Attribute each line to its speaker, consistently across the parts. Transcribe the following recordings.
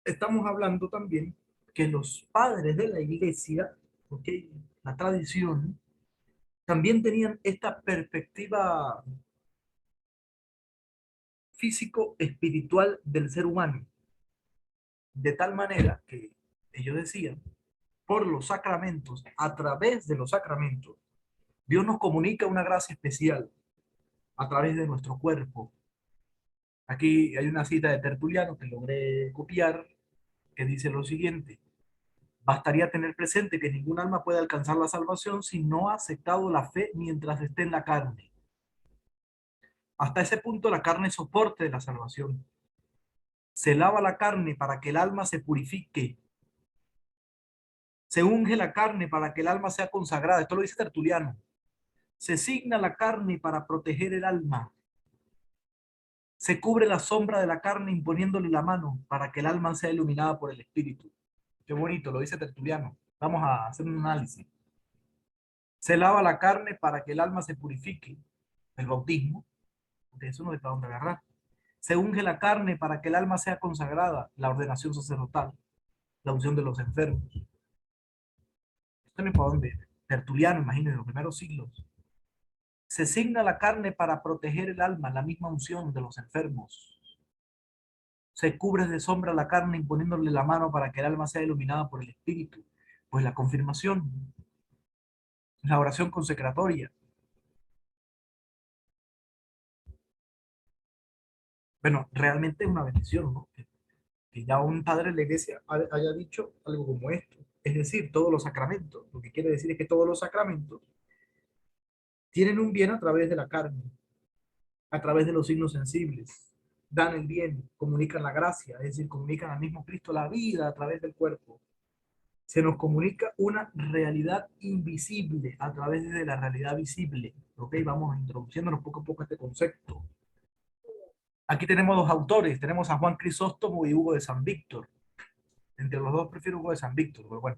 Speaker 1: estamos hablando también que los padres de la iglesia, ¿ok? La tradición, también tenían esta perspectiva físico-espiritual del ser humano, de tal manera que ellos decían, por los sacramentos, a través de los sacramentos, Dios nos comunica una gracia especial a través de nuestro cuerpo. Aquí hay una cita de Tertuliano que logré copiar, que dice lo siguiente: bastaría tener presente que ningún alma puede alcanzar la salvación si no ha aceptado la fe mientras esté en la carne. Hasta ese punto la carne es soporte de la salvación. Se lava la carne para que el alma se purifique. Se unge la carne para que el alma sea consagrada. Esto lo dice Tertuliano. Se signa la carne para proteger el alma. Se cubre la sombra de la carne imponiéndole la mano para que el alma sea iluminada por el Espíritu. Qué bonito, lo dice Tertuliano. Vamos a hacer un análisis. Se lava la carne para que el alma se purifique. El bautismo, de eso no hay para dónde agarrar. Se unge la carne para que el alma sea consagrada. La ordenación sacerdotal, la unción de los enfermos. Esto no hay para dónde. Tertuliano, imagínense, en los primeros siglos. Se signa la carne para proteger el alma, la misma unción de los enfermos. Se cubre de sombra la carne imponiéndole la mano para que el alma sea iluminada por el Espíritu. Pues la confirmación, la oración consecratoria. Bueno, realmente es una bendición, ¿no? Que ya un padre de la iglesia haya dicho algo como esto. Es decir, todos los sacramentos. Lo que quiere decir es que todos los sacramentos tienen un bien a través de la carne, a través de los signos sensibles. Dan el bien, comunican la gracia, es decir, comunican al mismo Cristo la vida a través del cuerpo. Se nos comunica una realidad invisible a través de la realidad visible. ¿Ok? Vamos introduciéndonos poco a poco a este concepto. Aquí tenemos dos autores, tenemos a Juan Crisóstomo y Hugo de San Víctor. Entre los dos prefiero Hugo de San Víctor, pero bueno,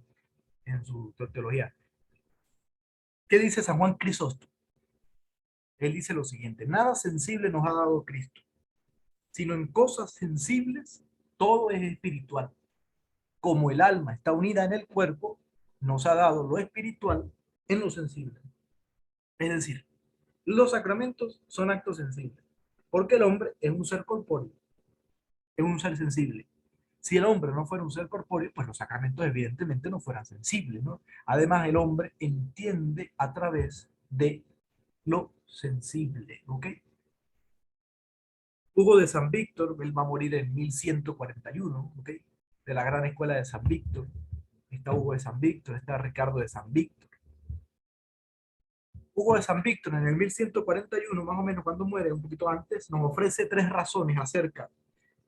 Speaker 1: en su teología. ¿Qué dice San Juan Crisóstomo? Él dice lo siguiente: nada sensible nos ha dado Cristo, sino en cosas sensibles todo es espiritual. Como el alma está unida en el cuerpo, nos ha dado lo espiritual en lo sensible. Es decir, los sacramentos son actos sensibles, porque el hombre es un ser corpóreo, es un ser sensible. Si el hombre no fuera un ser corpóreo, pues los sacramentos evidentemente no fueran sensibles, ¿no? Además, el hombre entiende a través de lo sensible, ¿ok? Hugo de San Víctor, él va a morir en 1141, ¿ok? De la gran escuela de San Víctor. Está Hugo de San Víctor, está Ricardo de San Víctor. Hugo de San Víctor en el 1141, más o menos cuando muere, un poquito antes, nos ofrece tres razones acerca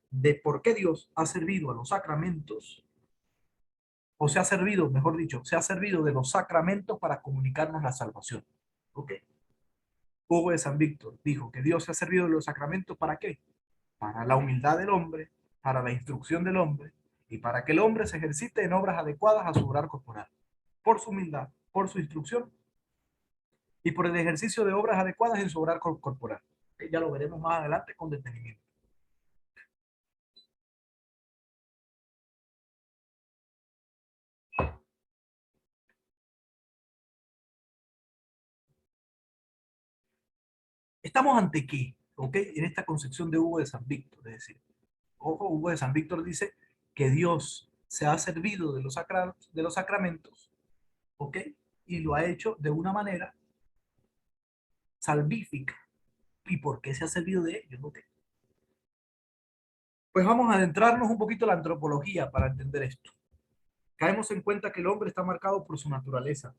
Speaker 1: de por qué Dios ha servido a los sacramentos, o se ha servido, mejor dicho, se ha servido de los sacramentos para comunicarnos la salvación. ¿Ok? Hugo de San Víctor dijo que Dios se ha servido de los sacramentos ¿para qué? Para la humildad del hombre, para la instrucción del hombre y para que el hombre se ejercite en obras adecuadas a su obrar corporal. Por su humildad, por su instrucción y por el ejercicio de obras adecuadas en su obrar corporal. Ya lo veremos más adelante con detenimiento. ¿Estamos ante qué? ¿Ok? En esta concepción de Hugo de San Víctor. Es decir, ojo, Hugo de San Víctor dice que Dios se ha servido de de los sacramentos, ¿ok? Y lo ha hecho de una manera salvífica. ¿Y por qué se ha servido de ellos? ¿Ok? Pues vamos a adentrarnos un poquito en la antropología para entender esto. Caemos en cuenta que el hombre está marcado por su naturaleza.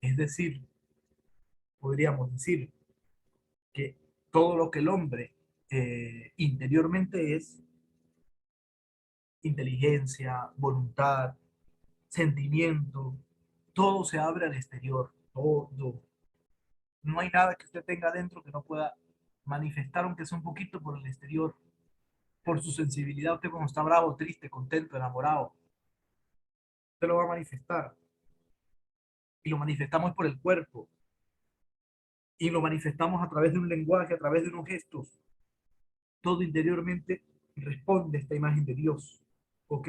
Speaker 1: Es decir, podríamos decir que todo lo que el hombre interiormente es, inteligencia, voluntad, sentimiento, todo se abre al exterior, todo. No hay nada que usted tenga adentro que no pueda manifestar, aunque sea un poquito por el exterior, por su sensibilidad. Usted cuando está bravo, triste, contento, enamorado, usted lo va a manifestar. Y lo manifestamos por el cuerpo. Y lo manifestamos a través de un lenguaje, a través de unos gestos. Todo interiormente responde a esta imagen de Dios. ¿Ok?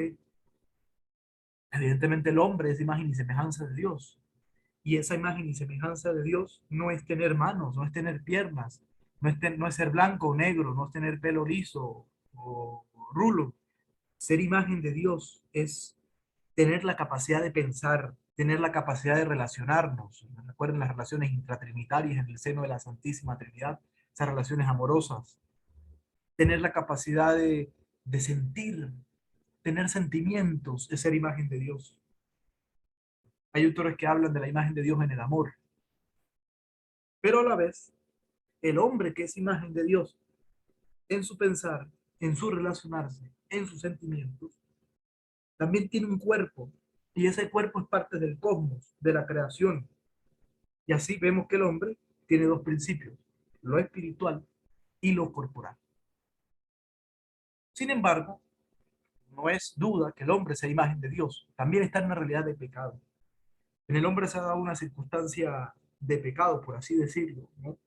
Speaker 1: Evidentemente el hombre es imagen y semejanza de Dios. Y esa imagen y semejanza de Dios no es tener manos, no es tener piernas, no es ser blanco o negro, no es tener pelo liso o rulo. Ser imagen de Dios es tener la capacidad de pensar, tener la capacidad de relacionarnos. Recuerden las relaciones intratrinitarias en el seno de la Santísima Trinidad, esas relaciones amorosas. Tener la capacidad de sentir, tener sentimientos, es ser imagen de Dios. Hay autores que hablan de la imagen de Dios en el amor, pero a la vez, el hombre que es imagen de Dios en su pensar, en su relacionarse, en sus sentimientos, también tiene un cuerpo, y ese cuerpo es parte del cosmos, de la creación. Y así vemos que el hombre tiene dos principios, lo espiritual y lo corporal. Sin embargo, no es duda que el hombre sea imagen de Dios, también está en una realidad de pecado. En el hombre se ha dado una circunstancia de pecado, por así decirlo, ¿no?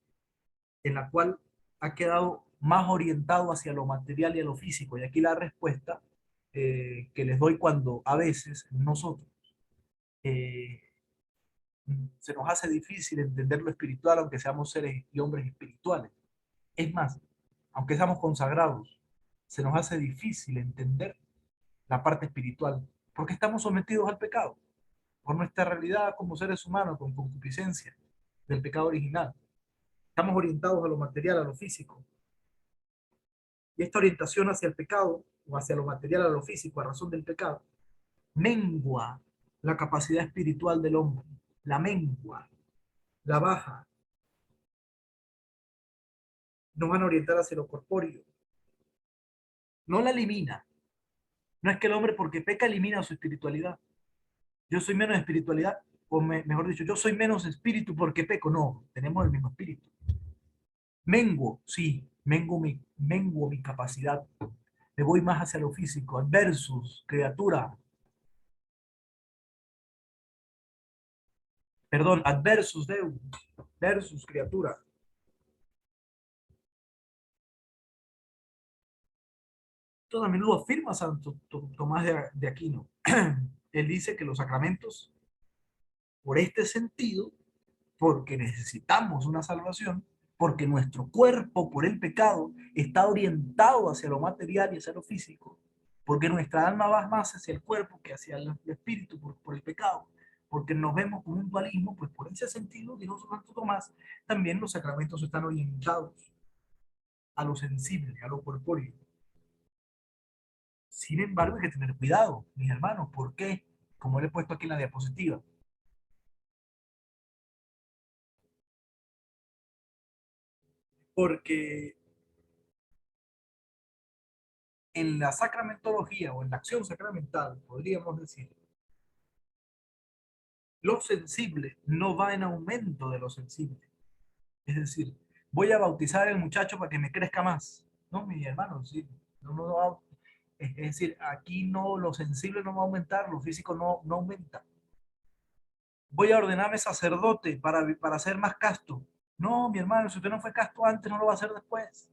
Speaker 1: En la cual ha quedado más orientado hacia lo material y a lo físico. Y aquí la respuesta que les doy cuando a veces nosotros eh, se nos hace difícil entender lo espiritual, aunque seamos seres y hombres espirituales. Es más, aunque seamos consagrados, se nos hace difícil entender la parte espiritual, porque estamos sometidos al pecado, por nuestra realidad como seres humanos, con concupiscencia del pecado original. Estamos orientados a lo material, a lo físico. Y esta orientación hacia el pecado, o hacia lo material, a lo físico, a razón del pecado, mengua la capacidad espiritual del hombre, la mengua, la baja, nos van a orientar hacia lo corpóreo, no la elimina. No es que el hombre porque peca elimina su espiritualidad. Yo soy menos espiritualidad, o mejor dicho, yo soy menos espíritu porque peco. No, tenemos el mismo espíritu. Menguo, sí, menguo mi capacidad. Me voy más hacia lo físico, versus criatura, perdón, adversus Deus, versus criatura. Esto a menudo afirma Santo Tomás de Aquino. Él dice que los sacramentos, por este sentido, porque necesitamos una salvación, porque nuestro cuerpo por el pecado está orientado hacia lo material y hacia lo físico, porque nuestra alma va más hacia el cuerpo que hacia el espíritu por el pecado, porque nos vemos como un dualismo, pues por ese sentido, dijo Santo Tomás, también los sacramentos están orientados a lo sensible, a lo corpóreo. Sin embargo, hay que tener cuidado, mis hermanos. ¿Por qué? Como le he puesto aquí en la diapositiva. Porque en la sacramentología o en la acción sacramental, podríamos decir, lo sensible no va en aumento de lo sensible. Es decir, voy a bautizar al muchacho para que me crezca más. No, mi hermano, sí, no va, es decir, aquí no, lo sensible no va a aumentar, lo físico no aumenta. Voy a ordenarme sacerdote para ser más casto. No, mi hermano, si usted no fue casto antes, no lo va a hacer después.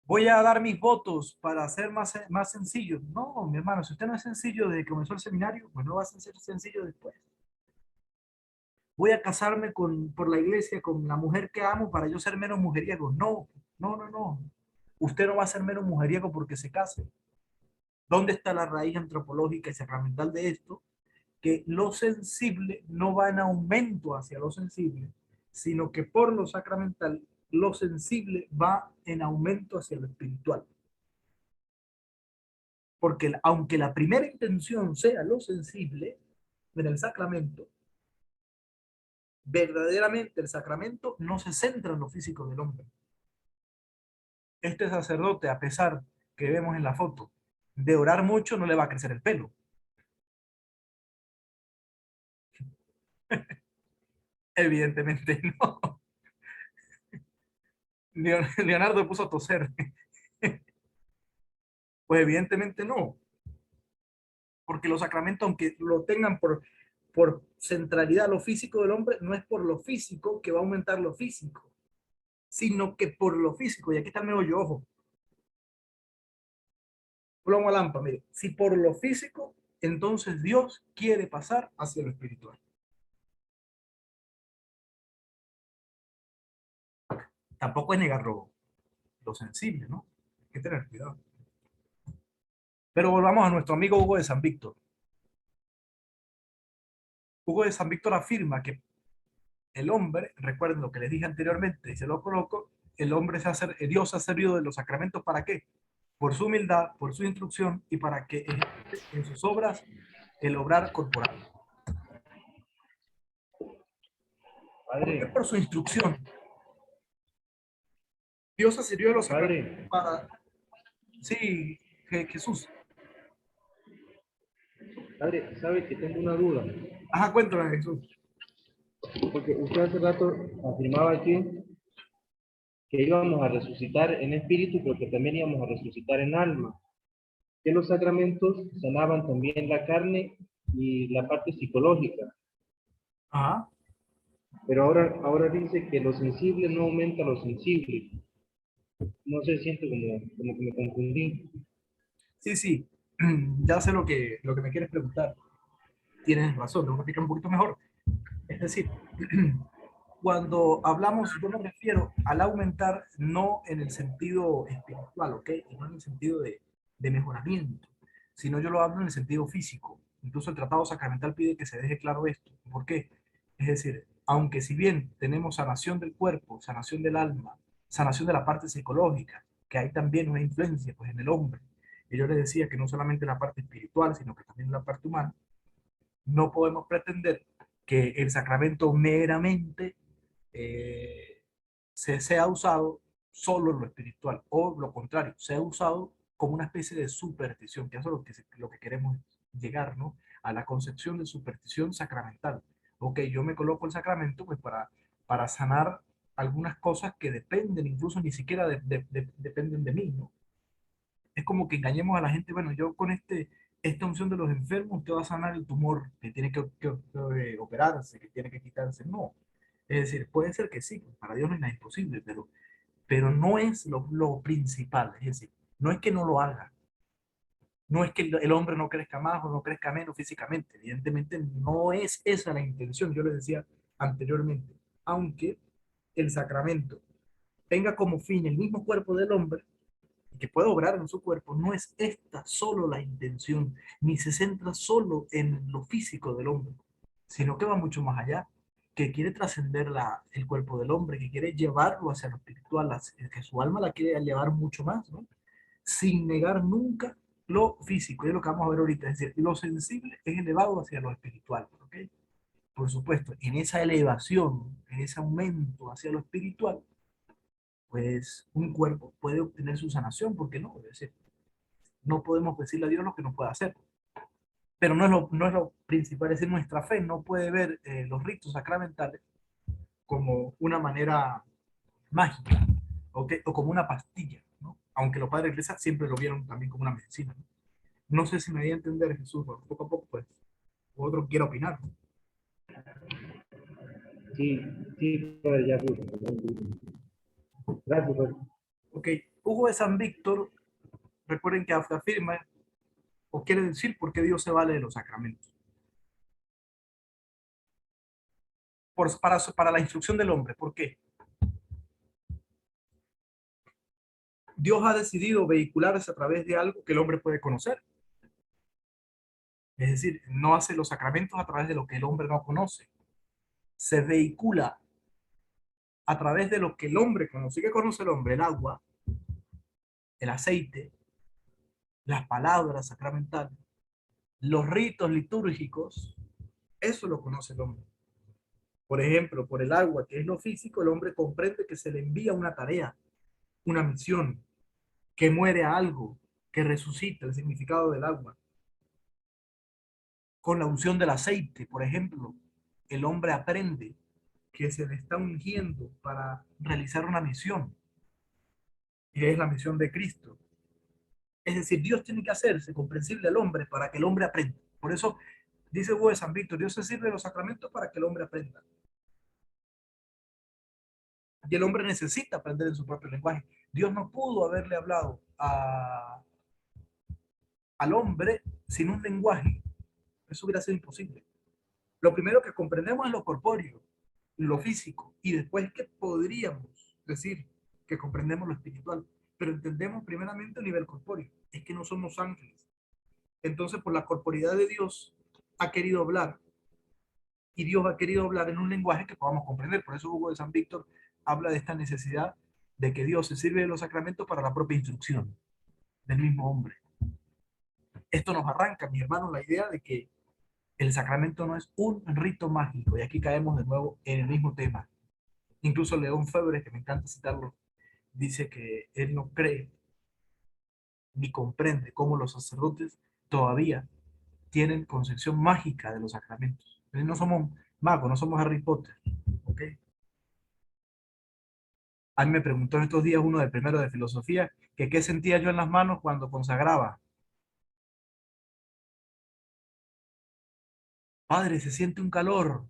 Speaker 1: Voy a dar mis votos para ser más sencillo. No, mi hermano, si usted no es sencillo desde que comenzó el seminario, pues no va a ser sencillo después. Voy a casarme por la iglesia con la mujer que amo para yo ser menos mujeriego. No. Usted no va a ser menos mujeriego porque se case. ¿Dónde está la raíz antropológica y sacramental de esto? Que lo sensible no va en aumento hacia lo sensible, sino que por lo sacramental, lo sensible va en aumento hacia lo espiritual. Porque aunque la primera intención sea lo sensible en el sacramento, verdaderamente el sacramento no se centra en lo físico del hombre. Este sacerdote, a pesar que vemos en la foto, de orar mucho, no le va a crecer el pelo. Evidentemente no. Leonardo puso a toser. Pues evidentemente no, porque los sacramentos, aunque lo tengan por centralidad lo físico del hombre, no es por lo físico que va a aumentar lo físico, sino que por lo físico, y aquí está el meollo, ojo, Plomo a lámpara, mire, si por lo físico, entonces Dios quiere pasar hacia lo espiritual. Tampoco es negar lo sensible, ¿no? Hay que tener cuidado. Pero volvamos a nuestro amigo Hugo de San Víctor. Hugo de San Víctor afirma que el hombre, recuerden lo que les dije anteriormente, y se lo coloco, el hombre Dios ha servido de los sacramentos ¿para qué? Por su humildad, por su instrucción y para que ejecute en sus obras el obrar corporal. ¿Por qué?
Speaker 2: Padre,
Speaker 1: Por su instrucción. Dios ha servido de los sacramentos
Speaker 2: padre,
Speaker 1: para... Sí, Jesús.
Speaker 2: padre, sabe que tengo una duda,
Speaker 1: Ajá, cuéntame, Jesús.
Speaker 2: porque usted hace rato afirmaba aquí que íbamos a resucitar en espíritu, pero que también íbamos a resucitar en alma, que los sacramentos sanaban también la carne y la parte psicológica,
Speaker 1: Ajá.
Speaker 2: pero ahora dice que lo sensible no aumenta lo sensible. No sé, siento como que me confundí.
Speaker 1: Sí, sí. Ya sé lo que me quieres preguntar. Tienes razón, tengo que explicar un poquito mejor. Es decir, cuando hablamos, yo me refiero al aumentar no en el sentido espiritual, ¿ok? Y no en el sentido de mejoramiento, sino yo lo hablo en el sentido físico. Incluso el Tratado Sacramental pide que se deje claro esto. ¿Por qué? Es decir, aunque si bien tenemos sanación del cuerpo, sanación del alma, sanación de la parte psicológica, que hay también una influencia pues, en el hombre, y yo les decía que no solamente la parte espiritual, sino que también la parte humana, no podemos pretender que el sacramento meramente eh, se sea usado solo en lo espiritual, o lo contrario, sea usado como una especie de superstición, que eso es lo que queremos llegar, ¿no? A la concepción de superstición sacramental. Ok, yo me coloco el sacramento pues para sanar algunas cosas que dependen, incluso ni siquiera dependen de mí, ¿no? Es como que engañemos a la gente, bueno, yo con esta unción de los enfermos, usted va a sanar el tumor que tiene que operarse, que tiene que quitarse. No. Es decir, puede ser que sí, pues, para Dios no es nada imposible, pero no es lo principal. Es decir, no es que no lo haga, no es que el hombre no crezca más o no crezca menos físicamente. Evidentemente no es esa la intención, yo les decía anteriormente. Aunque el sacramento tenga como fin el mismo cuerpo del hombre, que puede obrar en su cuerpo, no es esta solo la intención, ni se centra solo en lo físico del hombre, sino que va mucho más allá, que quiere trascender el cuerpo del hombre, que quiere llevarlo hacia lo espiritual, que su alma la quiere llevar mucho más, ¿no? Sin negar nunca lo físico, y es lo que vamos a ver ahorita, es decir, lo sensible es elevado hacia lo espiritual, ¿ok? Por supuesto, en esa elevación, en ese aumento hacia lo espiritual, pues un cuerpo puede obtener su sanación, ¿por qué no? Es decir, no podemos decirle a Dios lo que no puede hacer. Pero no es lo principal, es decir, nuestra fe no puede ver los ritos sacramentales como una manera mágica, ¿okay? O como una pastilla, ¿no? Aunque los padres de la iglesia siempre lo vieron también como una medicina. No, no sé si me di a entender, Jesús, pero poco a poco, pues, otro quiere opinar, ¿no?
Speaker 2: Sí, sí, padre, ya pude. Gracias, padre.
Speaker 1: Ok, Hugo de San Víctor, recuerden que afirma o quiere decir por qué Dios se vale de los sacramentos. Para la instrucción del hombre, ¿por qué? Dios ha decidido vehicularse a través de algo que el hombre puede conocer. Es decir, no hace los sacramentos a través de lo que el hombre no conoce. Se vehicula a través de lo que el hombre conoce. ¿Qué conoce el hombre? El agua, el aceite, las palabras sacramentales, los ritos litúrgicos. Eso lo conoce el hombre. Por ejemplo, por el agua, que es lo físico, el hombre comprende que se le envía una tarea, una misión, que muere a algo, que resucita, el significado del agua. Con la unción del aceite, por ejemplo, el hombre aprende que se le está ungiendo para realizar una misión, que es la misión de Cristo. Es decir, Dios tiene que hacerse comprensible al hombre para que el hombre aprenda. Por eso dice Hugo de San Víctor, Dios se sirve de los sacramentos para que el hombre aprenda. Y el hombre necesita aprender en su propio lenguaje. Dios no pudo haberle hablado a al hombre sin un lenguaje, eso hubiera sido imposible. Lo primero que comprendemos es lo corpóreo, lo físico, y después que podríamos decir que comprendemos lo espiritual, pero entendemos primeramente a nivel corpóreo, es que no somos ángeles. Entonces, por la corporidad de Dios, ha querido hablar, y Dios ha querido hablar en un lenguaje que podamos comprender. Por eso Hugo de San Víctor habla de esta necesidad de que Dios se sirve de los sacramentos para la propia instrucción del mismo hombre. Esto nos arranca, mis hermanos, la idea de que el sacramento no es un rito mágico, y aquí caemos de nuevo en el mismo tema. Incluso León Febres, que me encanta citarlo, dice que él no cree ni comprende cómo los sacerdotes todavía tienen concepción mágica de los sacramentos. No somos magos, no somos Harry Potter. ¿Ok? A mí me preguntó en estos días uno de primero de filosofía que qué sentía yo en las manos cuando consagraba. Padre, se siente un calor,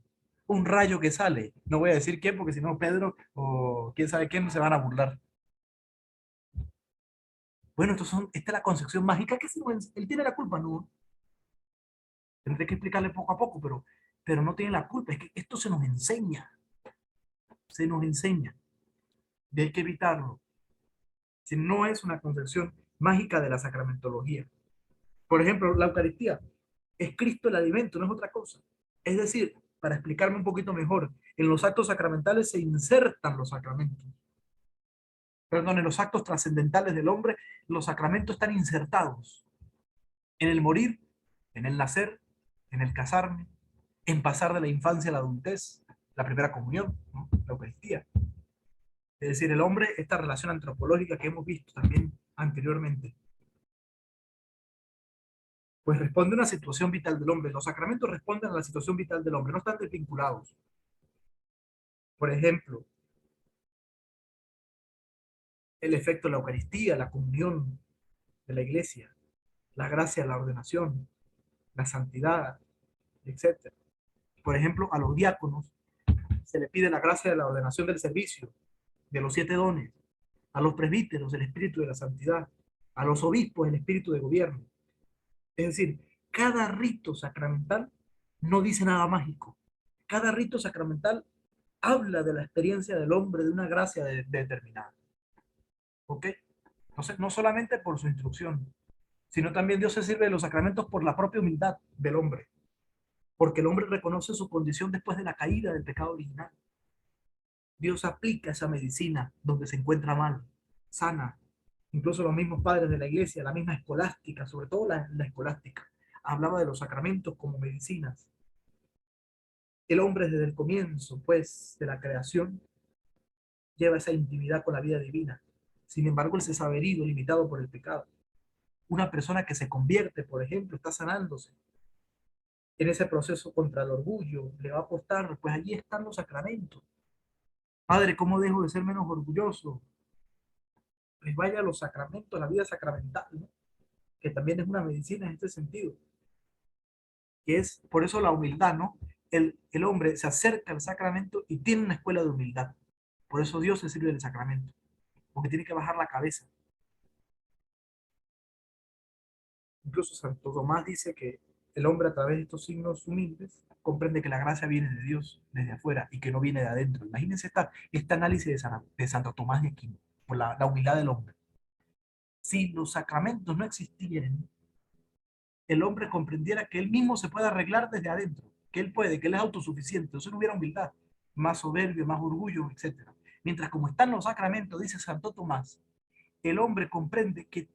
Speaker 1: un rayo que sale. No voy a decir quién, porque si no Pedro o quién sabe quién se van a burlar. Bueno, esta es la concepción mágica que si no, él tiene la culpa, no. Tendré que explicarle poco a poco, pero no tiene la culpa. Es que esto se nos enseña, y hay que evitarlo. Si no es una concepción mágica de la sacramentología. Por ejemplo, la Eucaristía es Cristo el alimento, no es otra cosa. Es decir, para explicarme un poquito mejor, en los actos sacramentales se insertan los sacramentos. Perdón, en los actos trascendentales del hombre, los sacramentos están insertados. En el morir, en el nacer, en el casarme, en pasar de la infancia a la adultez, la primera comunión, ¿no? La Eucaristía. Es decir, el hombre, esta relación antropológica que hemos visto también anteriormente, pues responde a una situación vital del hombre. Los sacramentos responden a la situación vital del hombre, no están desvinculados. Por ejemplo, el efecto de la Eucaristía, la comunión de la iglesia, la gracia, la ordenación, la santidad, etcétera. Por ejemplo, a los diáconos se le pide la gracia de la ordenación del servicio, de los 7 dones, a los presbíteros el espíritu de la santidad, a los obispos el espíritu de gobierno. Es decir, cada rito sacramental no dice nada mágico. Cada rito sacramental habla de la experiencia del hombre de una gracia determinada. ¿Ok? Entonces, no solamente por su instrucción, sino también Dios se sirve de los sacramentos por la propia humildad del hombre, porque el hombre reconoce su condición después de la caída del pecado original. Dios aplica esa medicina donde se encuentra mal, sana. Incluso los mismos padres de la iglesia, la misma escolástica, sobre todo la escolástica, hablaba de los sacramentos como medicinas. El hombre desde el comienzo, pues, de la creación, lleva esa intimidad con la vida divina. Sin embargo, él se sabe herido, limitado por el pecado. Una persona que se convierte, por ejemplo, está sanándose en ese proceso contra el orgullo, le va a apostar, pues allí están los sacramentos. Padre, ¿cómo dejo de ser menos orgulloso? Pues vaya a los sacramentos, la vida sacramental, ¿no? Que también es una medicina en este sentido, que es por eso la humildad, ¿no? El hombre se acerca al sacramento y tiene una escuela de humildad. Por eso Dios se sirve del sacramento, porque tiene que bajar la cabeza. Incluso Santo Tomás dice que el hombre a través de estos signos humildes comprende que la gracia viene de Dios desde afuera y que no viene de adentro. Imagínense este análisis de Santo Tomás de Aquino, por la humildad del hombre. Si los sacramentos no existieran, el hombre comprendiera que él mismo se puede arreglar desde adentro, que él puede, que él es autosuficiente, entonces no hubiera humildad, más soberbia, más orgullo, etcétera. Mientras como están los sacramentos, dice Santo Tomás, el hombre comprende que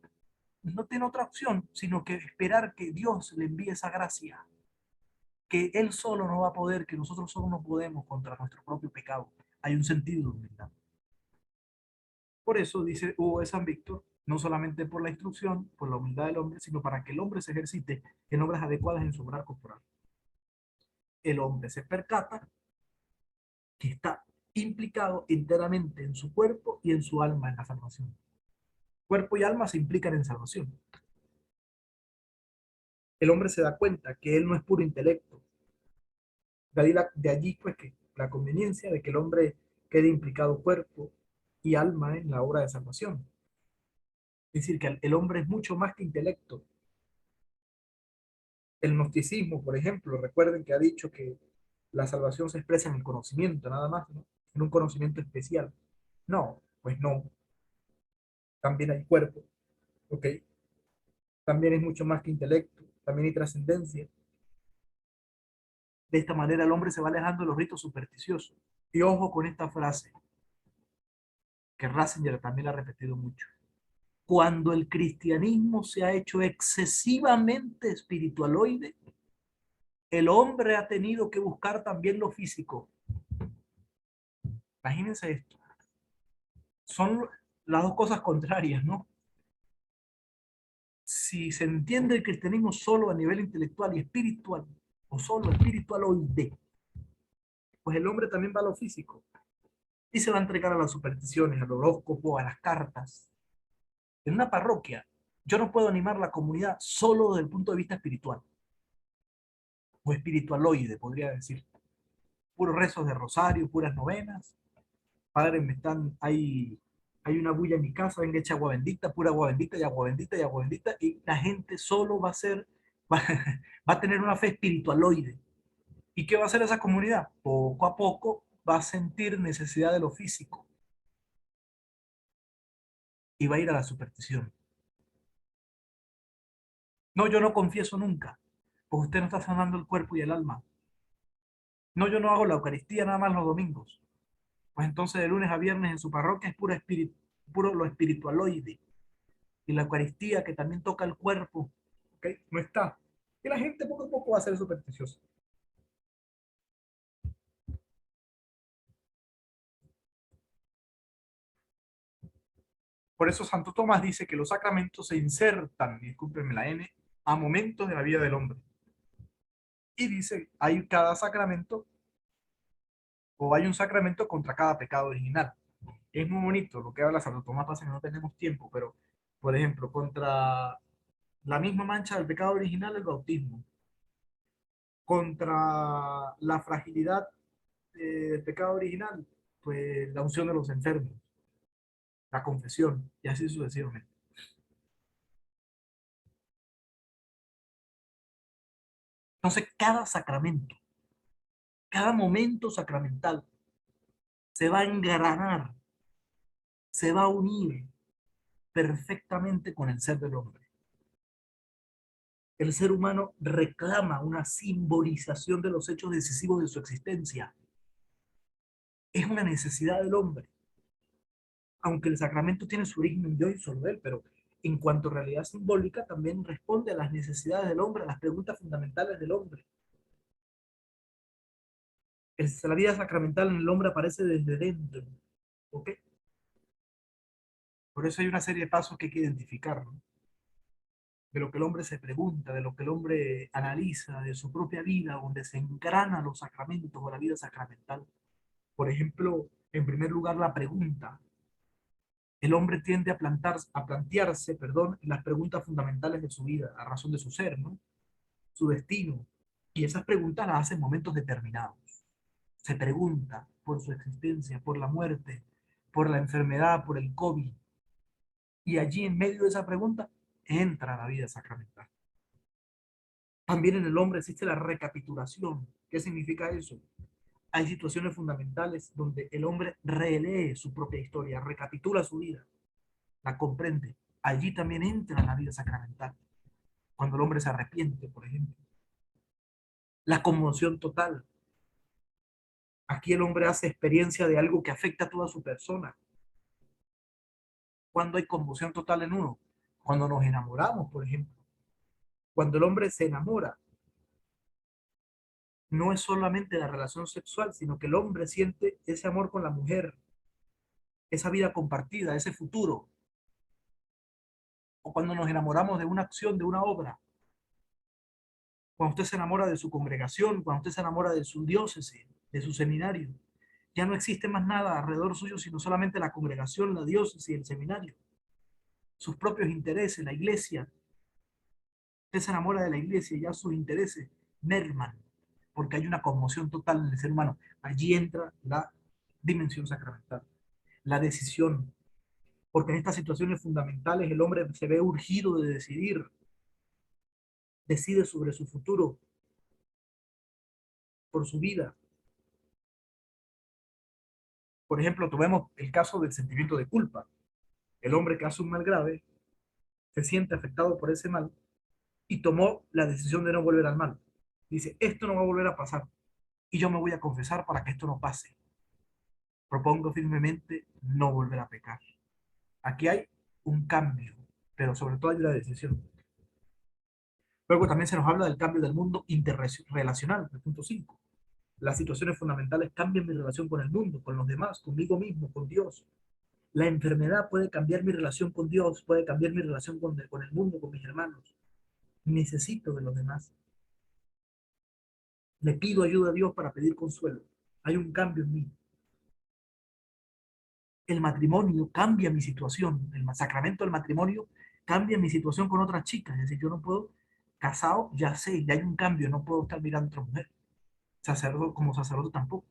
Speaker 1: no tiene otra opción, sino que esperar que Dios le envíe esa gracia, que Él solo no va a poder, que nosotros solo no podemos contra nuestro propio pecado. Hay un sentido de humildad. Por eso dice Hugo de San Víctor, no solamente por la instrucción, por la humildad del hombre, sino para que el hombre se ejercite en obras adecuadas en su obrar corporal. El hombre se percata que está implicado enteramente en su cuerpo y en su alma en la salvación. Cuerpo y alma se implican en salvación. El hombre se da cuenta que él no es puro intelecto. De allí pues que la conveniencia de que el hombre quede implicado cuerpo y alma en la obra de salvación. Es decir, que el hombre es mucho más que intelecto. El gnosticismo, por ejemplo, recuerden que ha dicho que la salvación se expresa en el conocimiento, nada más, ¿no? En un conocimiento especial. No, pues no, también hay cuerpo, ¿ok? También es mucho más que intelecto, también hay trascendencia. De esta manera el hombre se va alejando de los ritos supersticiosos. Y ojo con esta frase, que Ratzinger también la ha repetido mucho. Cuando el cristianismo se ha hecho excesivamente espiritualoide, el hombre ha tenido que buscar también lo físico. Imagínense esto. Son las dos cosas contrarias, ¿no? Si se entiende el cristianismo solo a nivel intelectual y espiritual, o solo espiritualoide, pues el hombre también va a lo físico y se va a entregar a las supersticiones, al horóscopo, a las cartas. En una parroquia, yo no puedo animar la comunidad solo desde el punto de vista espiritual, o espiritualoide, podría decir. Puros rezos de rosario, puras novenas. Padre, hay una bulla en mi casa, venga, echa agua bendita, pura agua bendita y agua bendita y agua bendita, y la gente solo va a ser, va, va a tener una fe espiritualoide. ¿Y qué va a hacer esa comunidad? Poco a poco va a sentir necesidad de lo físico y va a ir a la superstición. No, yo no confieso nunca, porque usted no está sanando el cuerpo y el alma. No, yo no hago la Eucaristía nada más los domingos. Pues entonces de lunes a viernes en su parroquia es puro, puro lo espiritualoide. Y la Eucaristía que también toca el cuerpo, ¿ok? No está. Y la gente poco a poco va a ser supersticiosa. Por eso Santo Tomás dice que los sacramentos se insertan, discúlpenme la N, a momentos de la vida del hombre. Y dice, hay cada sacramento o hay un sacramento contra cada pecado original. Es muy bonito lo que habla Santo Tomás, pasa que no tenemos tiempo, pero, por ejemplo, contra la misma mancha del pecado original, el bautismo, contra la fragilidad del pecado original, pues la unción de los enfermos, la confesión, y así sucesivamente. Entonces, cada sacramento, cada momento sacramental se va a engranar, se va a unir perfectamente con el ser del hombre. El ser humano reclama una simbolización de los hechos decisivos de su existencia. Es una necesidad del hombre, aunque el sacramento tiene su origen en Dios y solo él, pero en cuanto a realidad simbólica también responde a las necesidades del hombre, a las preguntas fundamentales del hombre. La vida sacramental en el hombre aparece desde dentro, ¿ok? Por eso hay una serie de pasos que hay que identificar, ¿no? De lo que el hombre se pregunta, de lo que el hombre analiza, de su propia vida, donde se engrana los sacramentos o la vida sacramental. Por ejemplo, en primer lugar, la pregunta. El hombre tiende a plantearse, perdón, las preguntas fundamentales de su vida, a razón de su ser, ¿no? Su destino. Y esas preguntas las hace en momentos determinados. Se pregunta por su existencia, por la muerte, por la enfermedad, por el COVID. Y allí, en medio de esa pregunta, entra la vida sacramental. También en el hombre existe la recapitulación. ¿Qué significa eso? Hay situaciones fundamentales donde el hombre relee su propia historia, recapitula su vida, la comprende. Allí también entra la vida sacramental. Cuando el hombre se arrepiente, por ejemplo. La conmoción total. Aquí el hombre hace experiencia de algo que afecta a toda su persona. Cuando hay conmoción total en uno. Cuando nos enamoramos, por ejemplo. Cuando el hombre se enamora, no es solamente la relación sexual, sino que el hombre siente ese amor con la mujer, esa vida compartida, ese futuro. O cuando nos enamoramos de una acción, de una obra. Cuando usted se enamora de su congregación, cuando usted se enamora de su diócesis, de su seminario. Ya no existe más nada alrededor suyo, sino solamente la congregación, la diócesis, el seminario. Sus propios intereses, la iglesia. Usted se enamora de la iglesia y ya sus intereses merman, porque hay una conmoción total en el ser humano. Allí entra la dimensión sacramental, la decisión, porque en estas situaciones fundamentales el hombre se ve urgido de decidir. decide sobre su futuro, por su vida. Por ejemplo, tomemos el caso del sentimiento de culpa. El hombre que hace un mal grave se siente afectado por ese mal y tomó la decisión de no volver al mal. Dice, esto no va a volver a pasar y yo me voy a confesar para que esto no pase. Propongo firmemente no volver a pecar. Aquí hay un cambio, pero sobre todo hay una decisión. Luego también se nos habla del cambio del mundo interrelacional, el punto 5. Las situaciones fundamentales cambian mi relación con el mundo, con los demás, conmigo mismo, con Dios. La enfermedad puede cambiar mi relación con Dios, puede cambiar mi relación con el mundo, con mis hermanos. Necesito de los demás. Le pido ayuda a Dios para pedir consuelo. Hay un cambio en mí. El matrimonio cambia mi situación. El sacramento del matrimonio cambia mi situación con otras chicas. Es decir, yo no puedo, casado, ya sé, ya hay un cambio, no puedo estar mirando a otra mujer. Sacerdote, como sacerdote tampoco.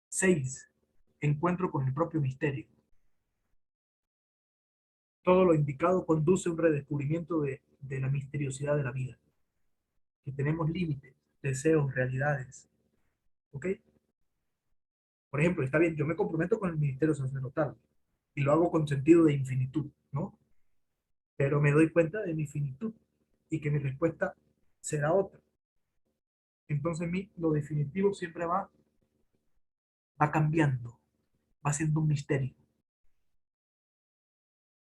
Speaker 1: 6. Encuentro con el propio misterio. Todo lo indicado conduce a un redescubrimiento de la misteriosidad de la vida. Que tenemos límites, deseos, realidades. ¿Ok? Por ejemplo, está bien, yo me comprometo con el ministerio sacerdotal y lo hago con sentido de infinitud, ¿no? Pero me doy cuenta de mi finitud y que mi respuesta será otra. Entonces, lo definitivo siempre va cambiando, va siendo un misterio.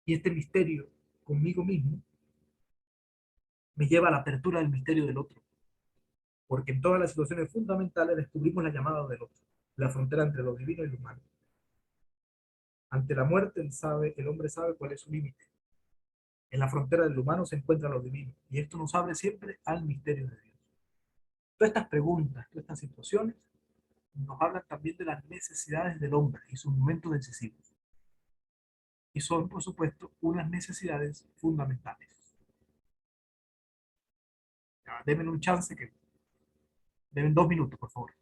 Speaker 1: Y este misterio conmigo mismo me lleva a la apertura del misterio del otro, porque en todas las situaciones fundamentales descubrimos la llamada del otro, la frontera entre lo divino y lo humano. Ante la muerte, el hombre sabe cuál es su límite. En la frontera del humano se encuentra lo divino, y esto nos abre siempre al misterio de Dios. Todas estas preguntas, todas estas situaciones, nos hablan también de las necesidades del hombre y sus momentos decisivos. Y son, por supuesto, unas necesidades fundamentales. Ya, denme un chance que denme 2 minutos, por favor.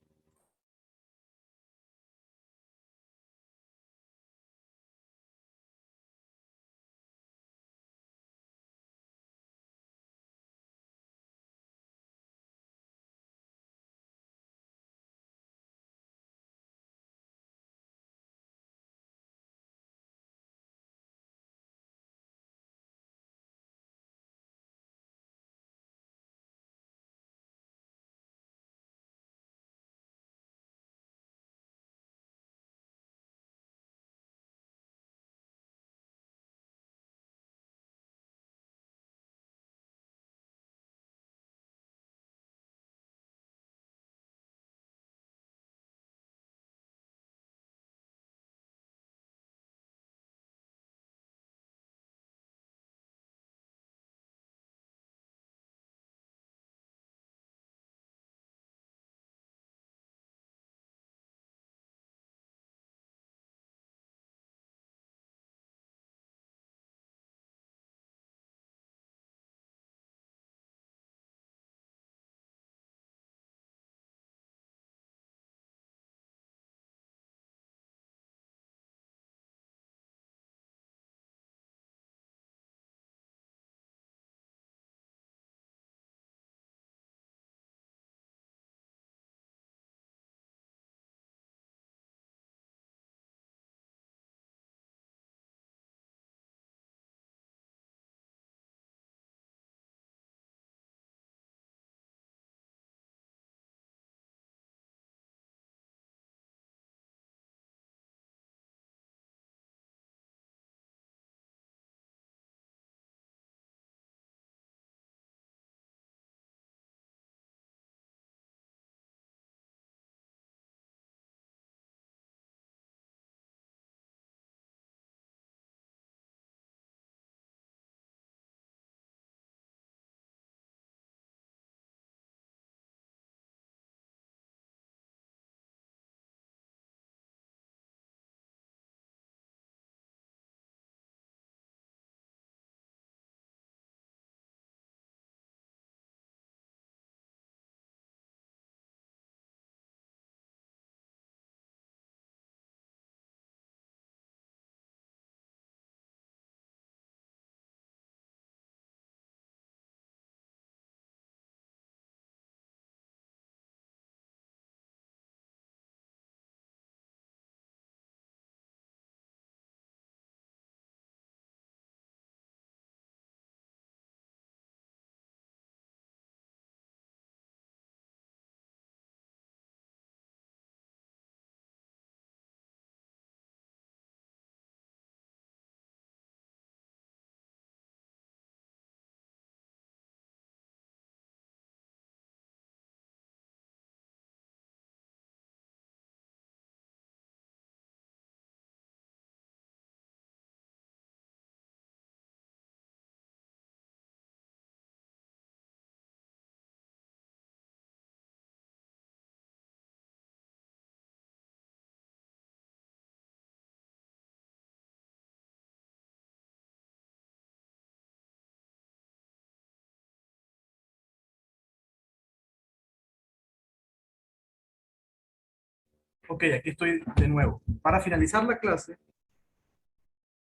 Speaker 1: Ok, aquí estoy de nuevo. Para finalizar la clase,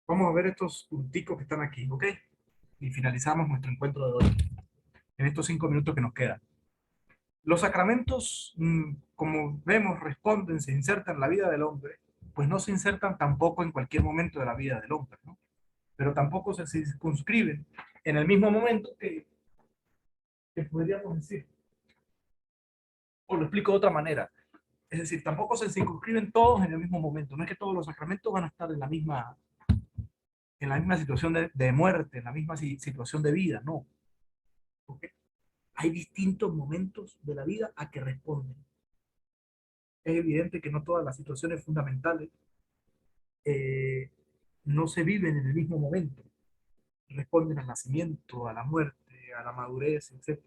Speaker 1: vamos a ver estos punticos que están aquí, ¿ok? Y finalizamos nuestro encuentro de hoy, en estos 5 minutos que nos quedan. Los sacramentos, como vemos, responden, se insertan en la vida del hombre, pues no se insertan tampoco en cualquier momento de la vida del hombre, ¿no? Pero tampoco se circunscriben en el mismo momento que podríamos decir. O lo explico de otra manera. Es decir, tampoco se circunscriben todos en el mismo momento. No es que todos los sacramentos van a estar en la misma situación de muerte, en la misma situación de vida, no. ¿Ok? Hay distintos momentos de la vida a que responden. Es evidente que no todas las situaciones fundamentales eh, no se viven en el mismo momento. Responden al nacimiento, a la muerte, a la madurez, etc.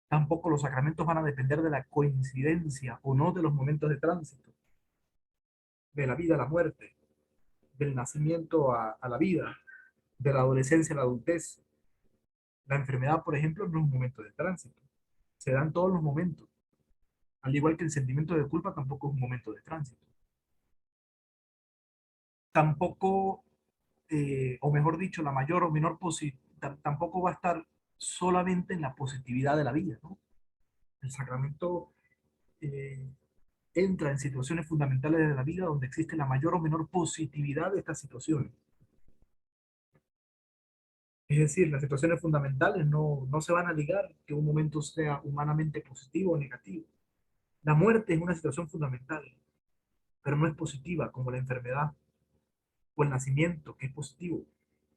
Speaker 1: Tampoco los sacramentos van a depender de la coincidencia o no de los momentos de tránsito, de la vida a la muerte, del nacimiento a la vida, de la adolescencia a la adultez. La enfermedad, por ejemplo, no es un momento de tránsito. Se dan todos los momentos. Al igual que el sentimiento de culpa tampoco es un momento de tránsito. Tampoco, o mejor dicho, la mayor o menor tampoco va a estar solamente en la positividad de la vida, ¿no? El sacramento eh, entra en situaciones fundamentales de la vida donde existe la mayor o menor positividad de estas situaciones. Es decir, las situaciones fundamentales no se van a ligar que un momento sea humanamente positivo o negativo. La muerte es una situación fundamental, pero no es positiva como la enfermedad o el nacimiento, que es positivo.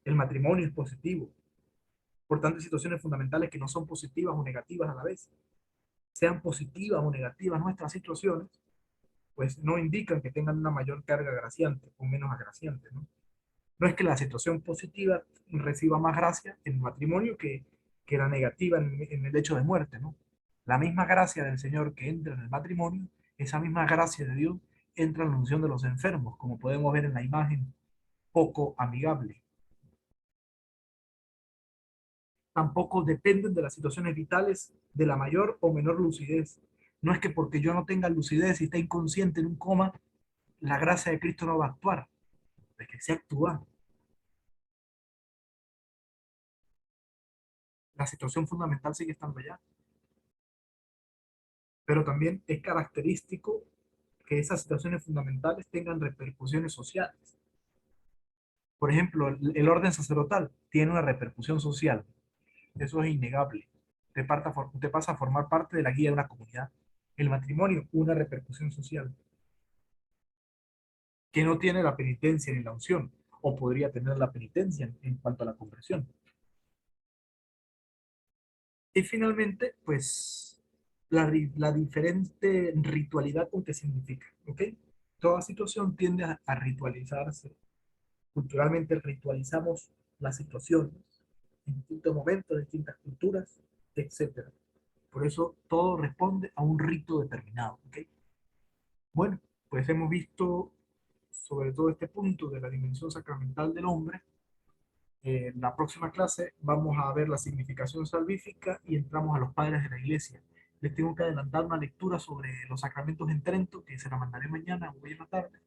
Speaker 1: El matrimonio es positivo. Por tanto, hay situaciones fundamentales que no son positivas o negativas a la vez. Sean positivas o negativas nuestras situaciones, pues no indican que tengan una mayor carga agraciante o menos agraciante, ¿no? No es que la situación positiva reciba más gracia en el matrimonio que la negativa en el hecho de muerte, ¿no? La misma gracia del Señor que entra en el matrimonio, esa misma gracia de Dios entra en la unción de los enfermos, como podemos ver en la imagen poco amigable. Tampoco dependen de las situaciones vitales de la mayor o menor lucidez. No es que porque yo no tenga lucidez y esté inconsciente en un coma, la gracia de Cristo no va a actuar, de que se actúa. La situación fundamental sigue estando allá, pero también es característico que esas situaciones fundamentales tengan repercusiones sociales. Por ejemplo, el orden sacerdotal tiene una repercusión social, eso es innegable. Te pasa a formar parte de la guía de una comunidad. El matrimonio, una repercusión social que no tiene la penitencia ni la unción, o podría tener la penitencia en cuanto a la conversión. Y finalmente, pues, la diferente ritualidad con que significa, ¿ok? Toda situación tiende a ritualizarse. Culturalmente ritualizamos las situaciones en distintos momentos, distintas culturas, etcétera. Por eso todo responde a un rito determinado, ¿ok? Bueno, pues hemos visto sobre todo este punto de la dimensión sacramental del hombre. En la próxima clase vamos a ver la significación salvífica y entramos a los padres de la iglesia. Les tengo que adelantar una lectura sobre los sacramentos en Trento, que se la mandaré mañana o hoy en la tarde,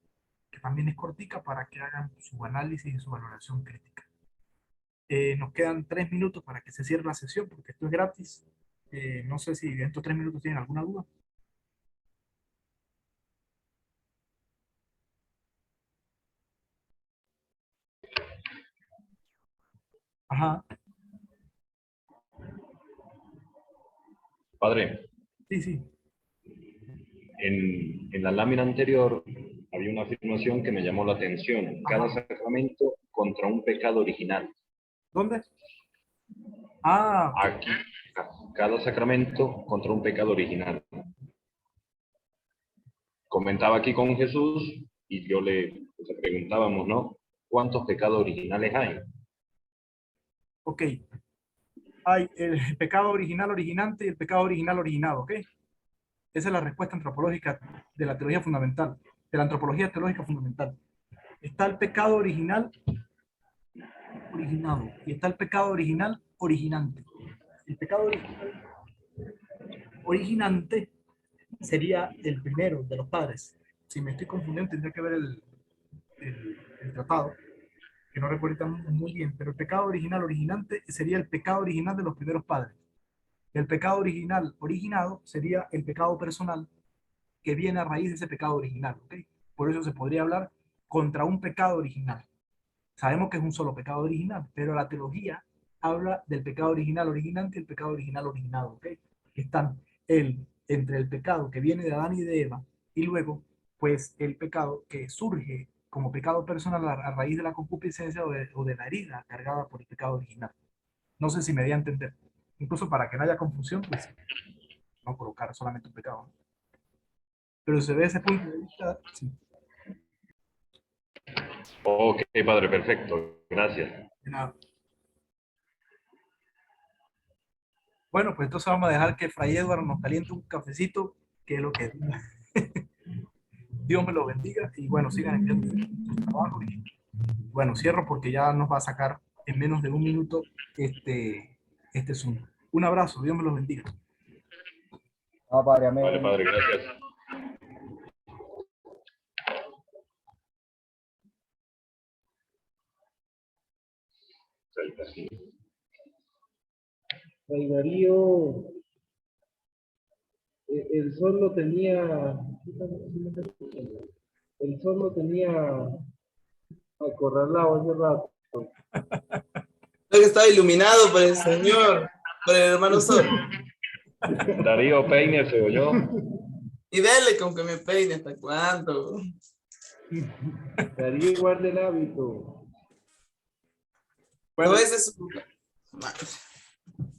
Speaker 1: que también es cortica para que hagan su análisis y su valoración crítica. Nos quedan 3 minutos para que se cierre la sesión, porque esto es gratis. No sé si en estos 3 minutos tienen alguna duda. Ajá,
Speaker 3: Padre,
Speaker 1: sí, sí.
Speaker 3: en la lámina anterior había una afirmación que me llamó la atención. Cada
Speaker 1: Ajá.
Speaker 3: sacramento contra un pecado original.
Speaker 1: ¿Dónde? Ah, ok.
Speaker 3: Aquí, cada sacramento contra un pecado original. Comentaba aquí con Jesús y yo le preguntábamos, ¿no? ¿Cuántos pecados originales hay?
Speaker 1: Ok. Hay el pecado original originante y el pecado original originado, ¿ok? Esa es la respuesta antropológica de la teología fundamental, de la antropología teológica fundamental. Está el pecado original originado y está el pecado original originante. El pecado original originante sería el primero de los padres. Si me estoy confundiendo, tendría que ver el tratado, que no recuerdo muy bien, pero el pecado original originante sería el pecado original de los primeros padres. El pecado original originado sería el pecado personal que viene a raíz de ese pecado original, ¿ok? Por eso se podría hablar contra un pecado original. Sabemos que es un solo pecado original, pero la teología habla del pecado original originante y el pecado original originado, ¿ok? Están entre el pecado que viene de Adán y de Eva y luego, pues, el pecado que surge como pecado personal a raíz de la concupiscencia o de la herida cargada por el pecado original. No sé si me di a entender. Incluso para que no haya confusión, pues, no colocar solamente un pecado, ¿no? Pero se ve ese punto de vista, sí.
Speaker 3: Ok, padre, perfecto. Gracias.
Speaker 1: De nada. Bueno, pues entonces vamos a dejar que Fray Edward nos caliente un cafecito, que es lo que Dios me lo bendiga. Y bueno, sigan enviando sus trabajos. Y bueno, cierro porque ya nos va a sacar en menos de un minuto este Zoom. Un abrazo, Dios me los bendiga.
Speaker 2: Ah, padre,
Speaker 3: Vale,
Speaker 2: amén.
Speaker 3: padre, gracias.
Speaker 2: Fray Darío, el sol lo tenía, el sol lo tenía acorralado hace rato.
Speaker 4: Creo que estaba iluminado por el Señor, por el hermano Sol.
Speaker 3: Darío Peine se oyó.
Speaker 4: Y dele con que me peine hasta cuándo.
Speaker 2: Darío guarda el hábito.
Speaker 4: No, ese es su...